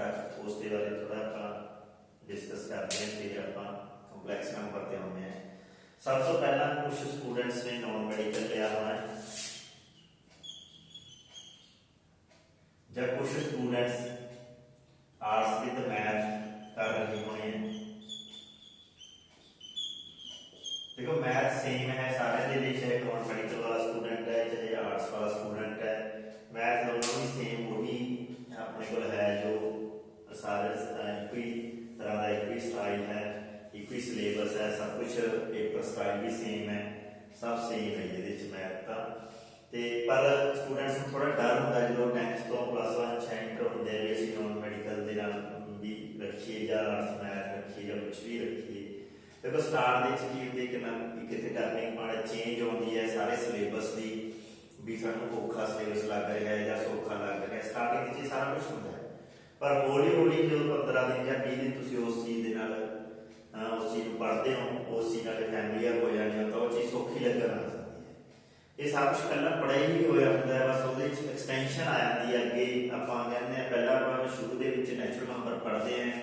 तक उसके बारे थोड़ा आप डिस्कस करते हैं, फिर आप कंपलैक्स नंबर पर आते हैं। सब तो पहला कुछ स्टूडेंट्स ने नॉन मेडिकल लिया होना है, जब कुछ स्टूडेंट्स आर्ट्स विद मैथ कर रहे होने हैं। देखो मैथ सेम है सारे दे लिए, चाहे नॉन मेडिकल वाला स्टूडेंट है चाहे आर्ट्स वाला स्टूडेंट है, मैथ दोनों ही सेम वही अपने को है, जो सारे एक ही तरह का एक ही स्टाइल है, एक ही सिलेबस है, सब कुछ पेपर स्टाइल भी सेम है, सब सेम है ये मैथ का। पर स्टूडेंट्स को थोड़ा डर होता है जो 10th तो +1 सेंटर होंगे भी असं नॉन मेडिकल भी रखिए या आर्ट्स मैथ रखिए या कुछ भी रखिए। देखो स्टार्ट की कितने टर्निंग पॉइंट चेंज होती है सारे सिलेबस की, भी सानू औखा सिलेबस लग रहा है या सौखा लग रहा है, स्टार्टिंग सारा कुछ होता है, पर हौली हौली जो 15 दिन या 20 दिन तुम उस चीज़ के उस चीज़ पढ़ते हो, उस चीज़ नाल फैमिलीयर हो जाने हो, तो वो चीज़ सौखी लगन लग सकती है। ये सब कुछ पहला पढ़ाई ही होया होंदा है, बस वो एक्सटेंशन आ जाती है अगे। आप कहते हैं पहला आप शुरू के नैचुरल नंबर पढ़ते हैं,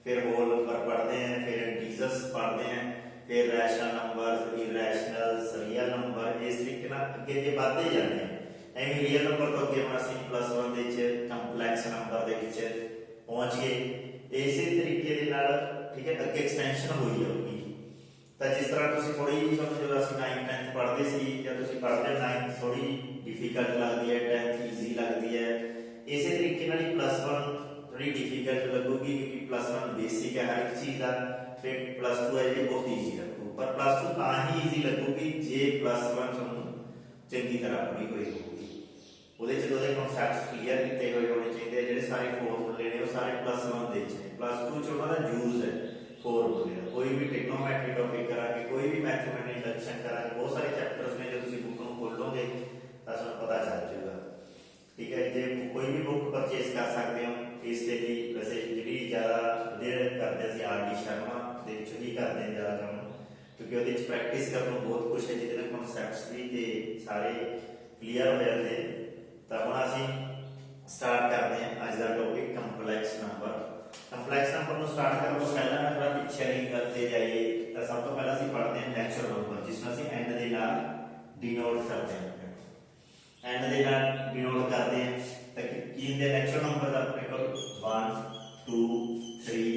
फिर होल नंबर पढ़ते हैं, फिर इंटीजर्स पढ़ते हैं, फिर rational number, irrational, real number, इस तरीके अगे अगे बढ़ते जाते हैं। एवं रियल नंबर तो अगे हम असीं +1 के कंपलैक्स नंबर के पहुँच गए, इस तरीके ठीक है अगे एक्सटेंशन हुई जाऊगी। तो जिस तरह तुम थोड़ी जो असं 9th 10th पढ़ते सी या तुम पढ़ते 9th थोड़ी डिफिकल्ट लगती है, 10th ईजी लगती है, इस तरीके +1 थोड़ी डिफिकल्ट लगूगी क्योंकि +1 बेसिक है हर एक चीज़ का, फिर +2 है ये बहुत ईजी लगू, पर +2 तो ही ईजी लगूगी जे +1 चंगी तरह पढ़ी हुई होगी, वो कॉन्सैप्ट क्लीयर किए हुए होने चाहिए, जो सारे फॉर्मूले ने वो सारे +1 दे +2 का यूज है फॉर्मूले का। कोई भी ट्रिग्नोमेट्री टॉपिक करा कोई भी मैथमेटिक्स लक्षण करा, बहुत सारे चैप्टर्स ने जो तुम बुक खोलोगे तो पता चल जाएगा, ठीक है। जो कोई भी बुक परचेज कर सकते हो, इसके लिए वैसे जी ज़्यादा करते हैं आर.डी. शर्मा ही करते हैं ज़्यादा काम, क्योंकि वो प्रैक्टिस करना बहुत कुछ है, जितने कॉन्सैप्ट्स भी सारे क्लीयर हो जाते हैं। तो हम असीं स्टार्ट करते हैं अज का topic complex number. Complex number को स्टार्ट करने को पहले मैं थोड़ा पिछे नहीं करते जाइए, तो सब तो पहले असीं पढ़ते हैं नैचुरल नंबर, जिसमें असीं एंड के नाल डिनोट करते हैं, एंड के नाल डिनोट करते हैं। तो की नैचुरल नंबर अपने को 1 2 3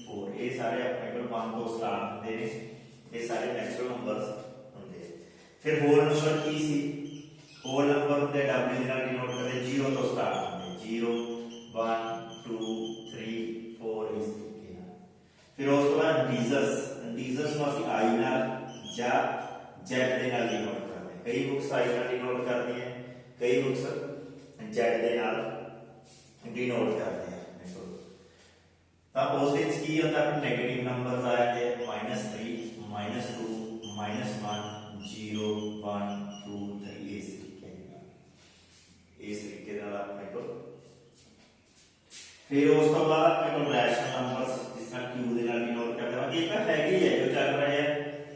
4 ये सारे अपने को 1 तो स्टार्ट होते हैं, ये सारे नैचुरल नंबर्स होंगे। फिर होल नंबर की सी, होल नंबर होंगे W के नाल डिनोट करते 0 तो स्टार्ट होंगे, 0 1 2 3 4 इस तरीके नाल। फिर उस तो बाद इंटीजर्स को असं आई नाल या जेड के नाल डिनोट करते हैं, कई बुक्स आई नाल डिनोट करती हैं, कई बुक्स जेड के नाल डिनोट करते हैं। तो उस की होता है नेगेटिव नंबर्स आ जाते हैं -3 -2 -1 0 1 2 3 इस तरीके अपने को। फिर उस तो बाद अपने को रैशनल नंबर्स जिस तरह क्यू के नाल डिनोट करते हैं, ये है ही है जो चल रहा है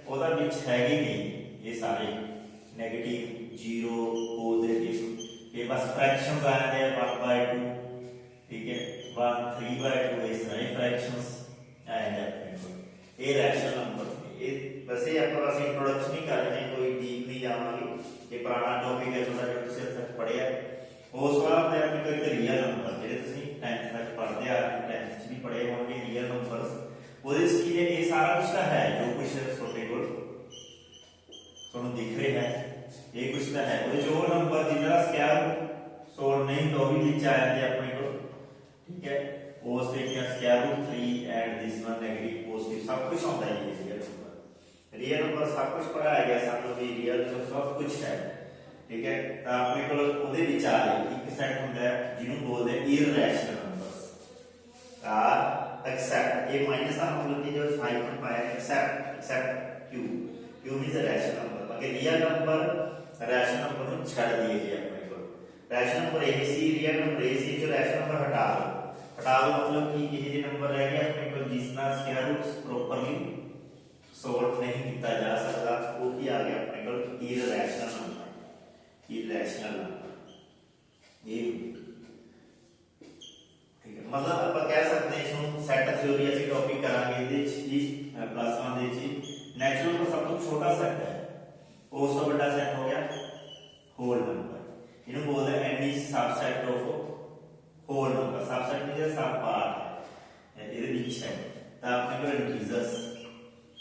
ਉਹਦਾ ਵਿੱਚ है ही नहीं, ये सारे नेगेटिव 0 पॉजिटिव, ये बस फ्रैक्शंस आ जाते हैं 1/2, ठीक है 1 3/2, इस तरह फ्रैक्शंस आ जाते हैं। ये रैशनल नंबर ये वैसे आप बस इंट्रोडक्शन ही कर रहे हैं, कोई डीप नहीं जावांगे, ये पुराना टॉपिक है थोड़ा जो तुम तक पढ़िया। उस बाद अपने को एक रियल नंबर जो तुम 10th तक पढ़ते आ रहे 10th भी पढ़े होंगे रियल नंबर्स, ये सारा कुछ का है जो कुछ छोटे को दिख रहे हैं, ये कुछ का है वो जो नंबर जिनका स्क्वायर सोल्व नहीं तो भी नीचे आ जाते अपने को, ठीक है। उस तरीके square root 3 and this one negative positive सब कुछ होता है, ये रियल नंबर सब कुछ पढ़ाया गया सानू भी रियल जो सब कुछ है, ठीक है। तो अपने को ਉਹਦੇ ਵਿੱਚ ਆ ਰਹੀ ਇੱਕ ਸੈਟ ਹੁੰਦਾ ਹੈ ਜਿਹਨੂੰ ਬੋਲਦੇ ਇਰਰੈਸ਼ਨਲ ਨੰਬਰਸ ਆ एक्सेप्ट, ये माइनस का मतलब कि जो साइन में पाया except Q means rational number, बाकी रियल नंबर रैशनल नंबर को छड़ दिए गए अपने को। रैशनल नंबर ए सी रियल नंबर ए सी जो रैशनल नंबर हटा दो मतलब कि ये नंबर रह गया अपने को जिसका स्क्वायर रूट प्रॉपर्ली सॉल्व नहीं किया जा सकता, वो की आ गया अपने को इररैशनल नंबर, इररैशनल नंबर ये ठीक है। मतलब ਆਪਾਂ ਕਹਿ ਸਕਦੇ ਹਾਂ इसਨੂੰ ਸੈਟ ਥਿਉਰੀ ਅਸੀਂ ਟੌਪਿਕ ਕਰਾਂਗੇ ਇਹਦੇ ਵਿੱਚ ਹੀ +1 ਦੇ ਵਿੱਚ ਨੈਚੁਰਲ ਦਾ ਸਭ ਤੋਂ ਛੋਟਾ ਸੈਟ ਹੈ ਉਸ ਤੋਂ ਵੱਡਾ ਸੈਟ ਹੋ ਗਿਆ ਹੋਲ ਨੰਬਰ ਇਹਨੂੰ ਬੋਲਦੇ ਆ any subset of whole number subset means sub part ਹੈ ਇਹਦੇ ਵਿੱਚ ਹੈ ਤਾਂ ਆਪਣੇ ਕੋਲ integers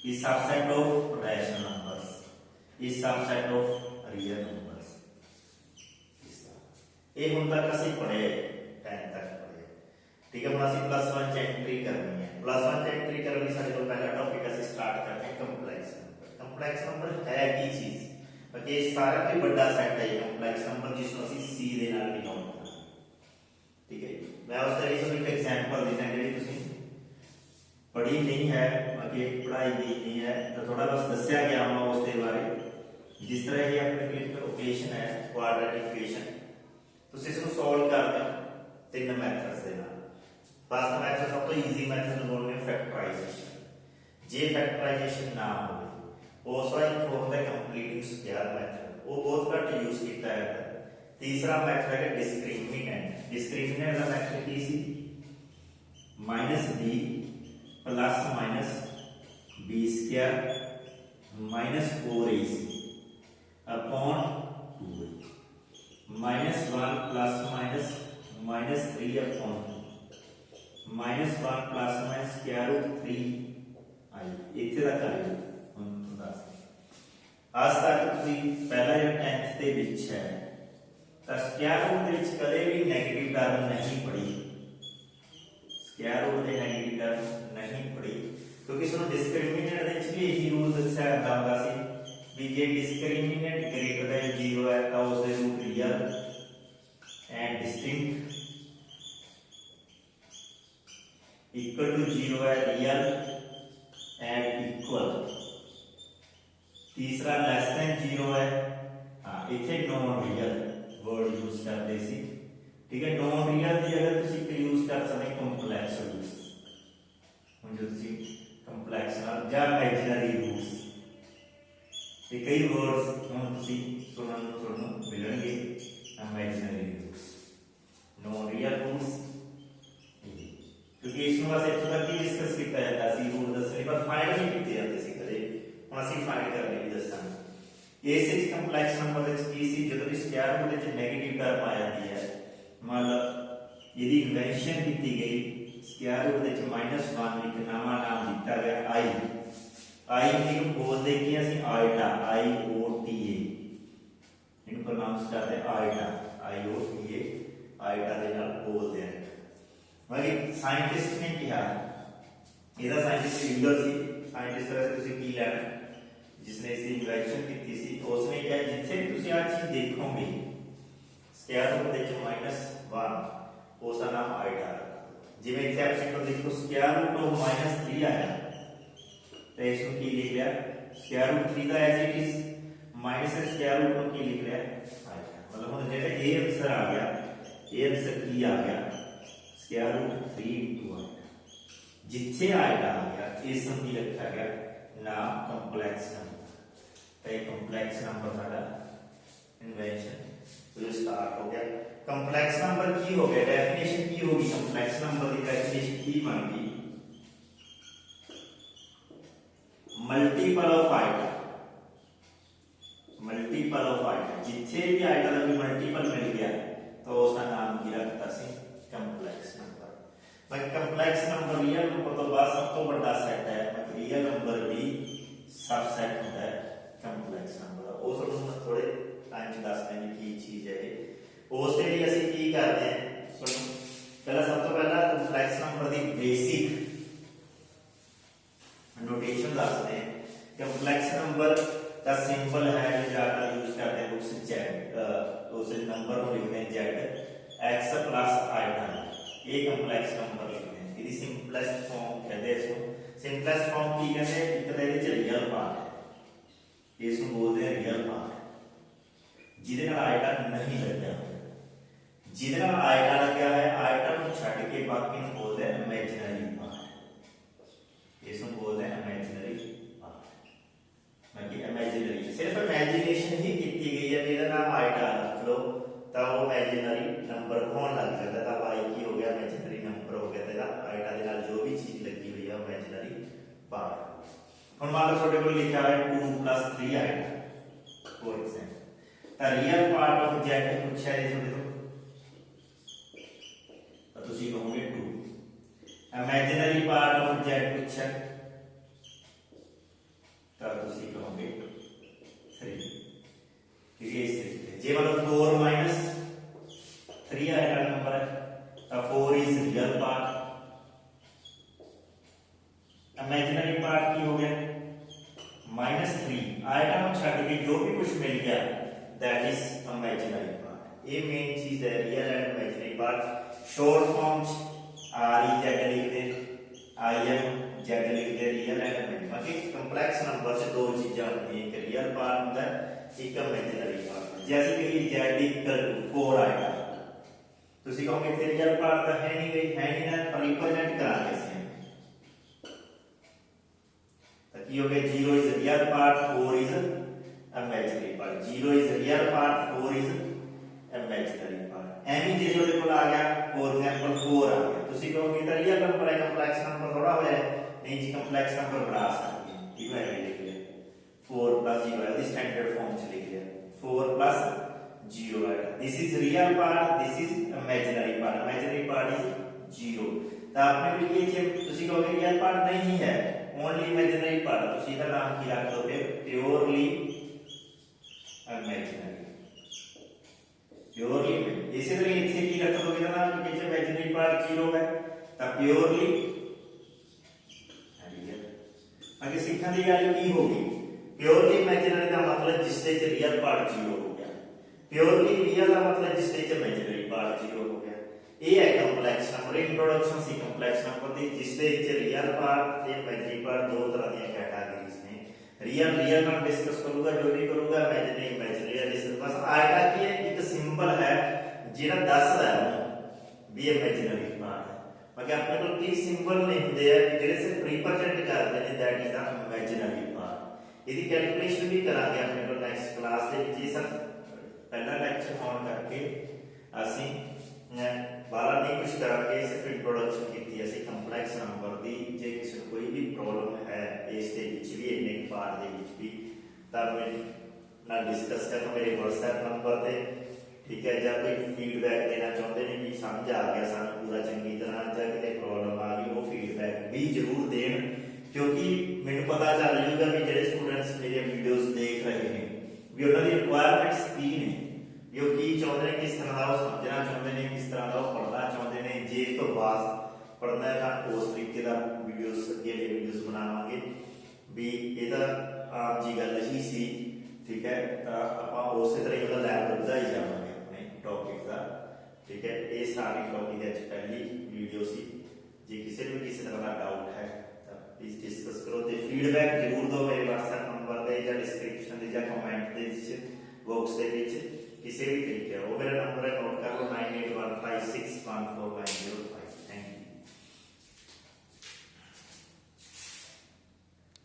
is subset of rational numbers is subset of real numbers ਇਹ ਹੁਣ ਤੱਕ ਅਸੀਂ ਪੜ੍ਹੇ 10 ਤੱਕ ਪੜ੍ਹੇ ਠੀਕ ਹੈ ਹੁਣ ਅਸੀਂ +1 ਚ ਐਂਟਰੀ ਕਰਨੀ ਹੈ +1 ਚ ਐਂਟਰੀ ਕਰਨ ਲਈ ਸਾਡੇ ਕੋਲ ਪਹਿਲਾ ਟੌਪਿਕ ਅਸੀਂ ਸਟਾਰਟ ਕਰਦੇ ਹਾਂ ਕੰਪਲੈਕਸ ਨੰਬਰ ਹੈ ਕੀ ਚੀਜ਼ ਬਾਕੀ ਇਹ ਸਾਰਾ ਕੋਈ ਵੱਡਾ ਸੈੱਟ ਹੈ ਕੰਪਲੈਕਸ ਨੰਬਰ ਜਿਸ ਨੂੰ ਅਸੀਂ C ਦੇ ਨਾਲ ਡਿਨੋਟ ਕਰਾਂਗੇ ਠੀਕ ਹੈ ਮੈਂ ਉਸ ਤਰੀਕੇ ਤੋਂ ਇੱਕ ਐਗਜ਼ਾਮਪਲ ਦੇਣਾ ਜਿਹੜੀ ਤੁਸੀਂ पढ़ी नहीं है बाकी पढ़ाई गई नहीं है तो थोड़ा बस दसिया गया मैं उसके बारे जिस तरह ये अपने इक्वेशन है क्वाड्रेटिक इक्वेशन तो इसको सॉल्व करते हो तीन मैथड्स के नाल फर्स्ट मैथड सब तो इजी मैथड बोलने फैक्टराइजेशन जे फैक्टराइजेशन ना हो उस वाला एक होता है कंप्लीटिंग स्क्वायर मैथड वो बहुत घट यूज किया है तीसरा मैथड है डिस्क्रिमिनेंट का मैथड की सी -b plus minus B square minus 4ac upon 2 -1 plus minus -3 upon -1 plus minus square root 3 इत्थे तक आ गया हम दस आज तक ਤੁਸੀਂ ਪਹਿਲਾ ਜਿਹੜਾ 10th ਦੇ ਵਿੱਚ ਹੈ ਤਾਂ स्क्वायर रूट ਦੇ ਵਿੱਚ ਕਦੇ ਵੀ 네ਗੇਟਿਵ ਟਰਮ ਨਹੀਂ ਪੜੀ स्क्वायर रूट ਦੇ 네ਗੇਟਿਵ ਟਰਮ नहीं पढ़ी क्योंकि इसमें डिस्क्रिमिनेंट ਦੇ ਵਿੱਚ ਵੀ ਇਹੀ ਰੂਲ ਦੱਸਿਆ ਜਾਂਦਾ ਹੁੰਦਾ ਸੀ ਵੀ ਜੇ डिस्क्रिमिनेंट ग्रेटर देन 0 ਹੈ ਤਾਂ ਉਸ ਦੇ root real and distinct equal to 0 है रियल एंड इक्वल तीसरा लेस देन 0 है हां इथे नॉन रियल वर्ड यूज करते सी ठीक है नॉन रियल ਦੀ ਅਗਰ ਤੁਸੀਂ ਇੱਕ यूज कर सकते ਕੰਪਲੈਕਸ ਰੂਟਸ ਹੁਣ ਜੋ ਤੁਸੀਂ ਕੰਪਲੈਕਸ ਨਾਲ ਜਾਂ ਇਮੇਜਿਨਰੀ ਰੂਟਸ ਇਹ ਕਈ ਵਰਡਸ ਹੁਣ ਤੁਸੀਂ ਸੁਣਨ ਨੂੰ ਤੁਹਾਨੂੰ ਮਿਲਣਗੇ ਇਮੇਜਿਨਰੀ ਰੂਟਸ ਨੋ ਰੀਅਲ ਰੂਟਸ ਕਿਉਂਕਿ ਇਸ ਨੂੰ ਅਸੀਂ ਇੱਥੋਂ ਤੱਕ ਹੀ ਡਿਸਕਸ ਕੀਤਾ ਜਾਂਦਾ ਸੀ ਰੂਟ ਦੱਸਣੇ ਪਰ ਫਾਈਂਡ ਨਹੀਂ ਕੀਤੇ ਜਾਂਦੇ ਸੀ ਕਦੇ ਹੁਣ ਅਸੀਂ ਫਾਈਂਡ ਕਰਨੇ ਵੀ ਦੱਸਾਂਗੇ ਇਸ ਵਿੱਚ ਕੰਪਲੈਕਸ ਨੰਬਰ ਵਿੱਚ ਕੀ ਸੀ ਜਦੋਂ ਵੀ ਸਕੁਆਇਰ ਰੂਟ ਵਿੱਚ 네ਗੇਟਿਵ ਟਰਮ ਆ ਜਾਂਦੀ ਹੈ मतलब यदि इन्वेंशन की गई स्क्वायर रूट ਦੇ -1 ਇੱਕ ਨਵਾਂ ਨਾਮ ਦਿੱਤਾ ਗਿਆ i ਨੂੰ ਬੋਲਦੇ ਕੀ ਅਸੀਂ ਆਇਟਾ iota ਇਹਨੂੰ ਪ੍ਰੋਨਾਂਸ ਕਰਦੇ ਆਇਟਾ iota ਆਇਟਾ ਦੇ ਨਾਲ ਬੋਲਦੇ ਆ ਮਗਰ ਸਾਇੰਟਿਸਟ ਨੇ ਕਿਹਾ ਇਹਦਾ ਸਾਇੰਟਿਸਟ यूलर ਸੀ ਸਾਇੰਟਿਸਟ ਵੈਸੇ ਤੁਸੀਂ ਕੀ ਲੈਣਾ ਜਿਸਨੇ ਇਸ ਇਨਵੈਂਸ਼ਨ ਕੀਤੀ ਸੀ ਉਸਨੇ ਕਿਹਾ ਜਿੱਥੇ ਤੁਸੀਂ ਆ ਚੀਜ਼ ਦੇਖੋਗੇ स्क्वायर रूट ਦੇ -1 ਉਸ ਦਾ ਨਾਮ ਆਇਟਾ ਜਿਵੇਂ ਇੱਥੇ ਐਪਸੀਟੋ ਦੇਖੋ स्क्वायर रूट of -3 ਆਇਆ ਤੇ ਇਸ ਨੂੰ ਕੀ ਲਿਖ ਲਿਆ स्क्वायर रूट 3 ਦਾ as it is minus square root ਨੂੰ ਕੀ ਲਿਖ ਲਿਆ ਆਇਟਾ ਮਤਲਬ ਹੁਣ ਜਿਹੜਾ ਇਹ ਆਨਸਰ ਆ ਗਿਆ ਇਹ ਆਨਸਰ ਕੀ ਆ ਗਿਆ स्क्वायर रूट 3 ਆਇਟਾ ਜਿੱਥੇ ਆਇਟਾ ਆ ਗਿਆ ਇਸ ਨੂੰ ਕੀ ਰੱਖਿਆ ਗਿਆ ਨਾਮ ਕੰਪਲੈਕਸ ਨੰਬਰ ਤੇ ਕੰਪਲੈਕਸ ਨੰਬਰ ਸਾਡਾ ਇਨਵੈਂਸ਼ਨ तो स्टार्ट हो गया कंप्लेक्स नंबर की हो गया डेफिनेशन की होगी कंप्लेक्स नंबर की डेफिनेशन की बन गई मल्टीपल ऑफ आइटा जिथे भी आइटा का मल्टीपल मिल गया तो उसका नाम की रखता सी कंप्लेक्स नंबर भाई कंप्लेक्स नंबर रियल नंबर तो बाद सब तो बड़ा सेट है रियल नंबर भी सबसेट होता है कंप्लेक्स नंबर वो सब थोड़े टाइम से दस देंगे की चीज है उसके लिए ਅਸੀਂ ਕੀ ਕਰਦੇ ਹਾਂ ਸੁਣੋ ਪਹਿਲਾਂ ਸਭ ਤੋਂ ਪਹਿਲਾਂ ਕੰਪਲੈਕਸ ਨੰਬਰ ਦੀ ਬੇਸਿਕ ਨੋਟੇਸ਼ਨ ਦੱਸਦੇ ਹਾਂ ਕੰਪਲੈਕਸ ਨੰबर ਦਾ ਸਿੰਬਲ ਹੈ ਜੋ ਜ਼ਿਆਦਾ ਯੂਜ਼ ਕਰਦੇ ਹਾਂ ਉਸ z ਉਸ ਨੰਬਰ ਨੂੰ ਲਿਖਦੇ ਹਾਂ z x i ਇਹ ਕੰਪਲੈਕਸ ਨੰਬਰ ਲਿਖਦੇ ਹਾਂ ਇਹਦੀ ਸਿੰਪਲੈਸਟ ਫਾਰਮ ਕਹਿੰਦੇ ਇਸ ਨੂੰ ਸਿੰਪਲੈਸਟ ਫਾਰਮ ਕੀ ਕਹਿੰਦੇ ਇੱਕ ਤਾਂ ਇਹਦੇ ਚ ਰੀਅਲ ਪਾਰਟ ਹੈ ਇਸ ਨੂੰ ਬੋਲਦੇ ਆ ਰੀਅਲ ਪਾਰਟ ਜਿਹਦੇ ਨਾਲ ਆਇਟਾ ਨਹੀਂ ਲੱਗਿਆ ਜਿਹਦੇ ਨਾਲ ਆਇਟਾ ਲੱਗਿਆ ਹੈ ਆਇਟਾ ਨੂੰ ਛੱਡ ਕੇ ਬਾਕੀ ਨੂੰ ਬੋਲਦੇ ਆ ਇਮੇਜਿਨਰੀ ਪਾਰਟ ਇਸ ਨੂੰ ਬੋਲਦੇ ਆ ਇਮੇਜਿਨਰੀ ਪਾਰਟ ਬਾਕੀ ਇਮੇਜਿਨਰੀ ਸਿਰਫ ਇਮੇਜਿਨੇਸ਼ਨ ਹੀ ਕੀਤੀ ਗਈ ਹੈ ਜਿਹਦਾ ਨਾਮ ਆਇਟਾ ਰੱਖ ਲਓ ਤਾਂ ਉਹ ਇਮੇਜਿਨਰੀ ਨੰਬਰ ਹੋਣ ਲੱਗ ਜਾਂਦਾ ਤਾਂ y ਕੀ ਹੋ ਗਿਆ ਇਮੇਜਿਨਰੀ ਨੰਬਰ ਹੋ पार हम मान लो छोटे को लिखा है 2 + 3 आएगा फॉर एग्जांपल तो रियल पार्ट ऑफ z पूछा है छोटे तो तुसी कहोगे 2 इमेजिनरी पार्ट ऑफ z पूछा तो तुसी कहोगे 3 ये जे मतलब 4 - 3 आएगा नंबर है तो 4 is real part imaginary part की हो गया -3 आएगा हम छड़ के जो भी कुछ मिल गया दैट इज इमेजिनरी पार्ट ये मेन चीज है real and imaginary part short form R E Z लिख दे आई एम जेड लिख दे रियल एंड इमेजिनरी मतलब कंपलेक्स नंबर से दो चीजें होती हैं एक रियल पार्ट होता है एक इमेजिनरी पार्ट जैसे कि z = 4 आएगा ਤੁਸੀਂ ਕਹੋਗੇ ਤੇ ਰਿयल ਪਾਰਟ ਤਾਂ ਹੈ ਨਹੀਂ ਨਾ ਪਰ ਰਿਪਰੈਜ਼ੈਂਟ ਕਰਾਂਗੇ ਅਸੀਂ ਤਾਂ ਕੀ ਹੋ ਗਿਆ 0 is real part 4 is imaginary part 0 is real part 4 is imaginary part ਐਵੇਂ ਜੇ ਤੁਹਾਡੇ ਕੋਲ ਆ ਗਿਆ ਫੋਰ ਐਗਜ਼ਾਮਪਲ 4 ਆ ਗਿਆ ਤੁਸੀਂ ਕਹੋਗੇ ਤਾਂ ਰਿयल ਨੰਬਰ ਹੈ ਕੰਪਲੈਕਸ ਨੰਬਰ ਥੋੜਾ ਹੋਇਆ ਨਹੀਂ ਜੀ ਕੰਪਲੈਕਸ ਨੰਬਰ ਬਣਾ ਸਕਦੇ ਹਾਂ ਇਹਨੂੰ ਐਵੇਂ ਲਿਖ ਲਿਆ 4 + 0 ਹੈ ਦੀ ਸਟੈਂਡਰਡ ਫਾਰਮ ਚ ਲਿਖ ਲਿਆ 4 + 0 आएगा this is real part this is imaginary part is 0 तो आपने भी ये कि ਤੁਸੀਂ ਕਹੋਗੇ real part नहीं है only imaginary part ਤੁਸੀਂ ਇਹਦਾ ਨਾਮ ਕੀ ਰੱਖ ਦੋਗੇ purely imaginary ਇਸੇ ਤਰ੍ਹਾਂ ਇੱਥੇ ਕੀ ਰੱਖ ਦੋਗੇ ਇਹਦਾ ਨਾਮ ਕਿ imaginary part 0 है ਤਾਂ purely real ਅੱਗੇ ਸਿੱਖਣ ਦੀ ਗੱਲ ਕੀ ਹੋਗੀ purely imaginary ਦਾ ਮਤਲਬ ਜਿਸ ਦੇ ਚ real part 0 प्योरली रियल का मतलब जिस ते इमेजिनरी पार्ट 0 हो गया ये है कंपलेक्स नंबर इंट्रोडक्शन सी कंपलेक्स नंबर दी जिस ते रियल पार्ट ते इमेजिनरी पार्ट दो तरह दी कैटेगरीज ने रियल में डिस्कस करूंगा जो भी करूंगा इमेजिनरी डिस्कस बस आएगा कि एक सिंबल है जेड़ा दसदा है भी इमेजिनरी पार्ट है मगर अपने को की सिंबल नहीं होंगे जेड़े सिर्फ रिप्रेजेंट करते हैं that is the imaginary part इसकी कैलकुलेशन भी करांगे अपने को नेक्स्ट क्लास दे विच सब पहला लेक्चर ऑन करके ਅਸੀਂ ਬਾਲਾ ਨਹੀਂ ਕੁਝ ਕਰਾਂਗੇ ਸਿਰਫ ਇੰਟਰੋਡਕਸ਼ਨ ਕੀਤੀ ਅਸੀਂ ਕੰਪਲੈਕਸ ਨੰਬਰ ਦੀ ਜੇ ਕਿਸੇ ਨੂੰ ਕੋਈ ਵੀ ਪ੍ਰੋਬਲਮ ਹੈ ਇਸ ਦੇ ਵਿੱਚ ਵੀ ਇੰਨੇ ਪਾਰਟ ਦੇ ਵਿੱਚ ਵੀ ਤਾਂ ਮੇਰੇ ਨਾਲ ਡਿਸਕਸ ਕਰੋ ਮੇਰੇ WhatsApp ਨੰਬਰ ਤੇ ਠੀਕ ਹੈ ਜਾਂ ਕੋਈ ਫੀਡਬੈਕ ਦੇਣਾ ਚਾਹੁੰਦੇ ਨੇ ਵੀ ਸਮਝ ਆ ਗਿਆ ਸਾਨੂੰ ਪੂਰਾ ਚੰਗੀ ਤਰ੍ਹਾਂ ਜਾਂ ਕਿਤੇ ਪ੍ਰੋਬਲਮ ਆ ਗਈ ਉਹ ਫੀਡਬੈਕ ਵੀ ਜ਼ਰੂਰ ਦੇਣ ਕਿਉਂਕਿ ਮੈਨੂੰ ਪਤਾ ਚੱਲ ਜਾਊਗਾ ਵੀ ਜਿਹੜੇ ਸਟੂਡੈਂਟਸ ਮੇਰੇ ਵੀਡੀਓਜ਼ ਦੇਖ ਰਹੇ ਨੇ ਵੀ ਉਹਨਾਂ ਦੀ ਰਿਕੁਆਇਰਮੈਂਟਸ ਕੀ ਨੇ ਵੀ ਉਹ ਕੀ ਚਾਹੁੰਦੇ ਨੇ ਕਿਸ ਤਰ੍ਹਾਂ ਦਾ ਉਹ ਸਮਝਣਾ ਚਾਹੁੰਦੇ ਨੇ ਕਿਸ ਤਰ੍ਹਾਂ ਦਾ ਉਹ ਪੜ੍ਹਨਾ ਚਾਹੁੰਦੇ ਨੇ ਜੇ ਇਸ ਤੋਂ ਬਾਅਦ ਪੜ੍ਹਨਾ ਹੈ ਤਾਂ ਉਸ ਤਰੀਕੇ ਦਾ ਵੀਡੀਓਜ਼ ਅੱਗੇ ਦੇ ਵੀਡੀਓਜ਼ ਬਣਾਵਾਂਗੇ ਵੀ ਇਹਦਾ ਆਮ ਜੀ ਗੱਲ ਹੀ ਸੀ ਠੀਕ ਹੈ ਤਾਂ ਆਪਾਂ ਉਸੇ ਤਰ੍ਹਾਂ ਹੀ ਉਹਦਾ ਲੈਵਲ ਵਧਾ ਹੀ ਜਾਵਾਂਗੇ ਆਪਣੇ ਟੌਪਿਕ ਦਾ ਠੀਕ ਹੈ ਇਹ ਸਟਾਰਟਿੰਗ ਟੌਪਿਕ ਦੇ ਵਿੱਚ ਪਹਿਲੀ ਵੀਡੀਓ ਸੀ ਜੇ ਕਿਸੇ ਨੂੰ ਕਿਸੇ ਤਰ੍ਹਾਂ ਦਾ ਡਾਊਟ ਹੈ प्लीज डिस्कस करो ते फीडबैक जरूर दो मेरे WhatsApp नंबर ते या डिस्क्रिप्शन दे या कमेंट दे बॉक्स दे विच किसी भी तरीके वो मेरा नंबर है नोट कर लो 9815614905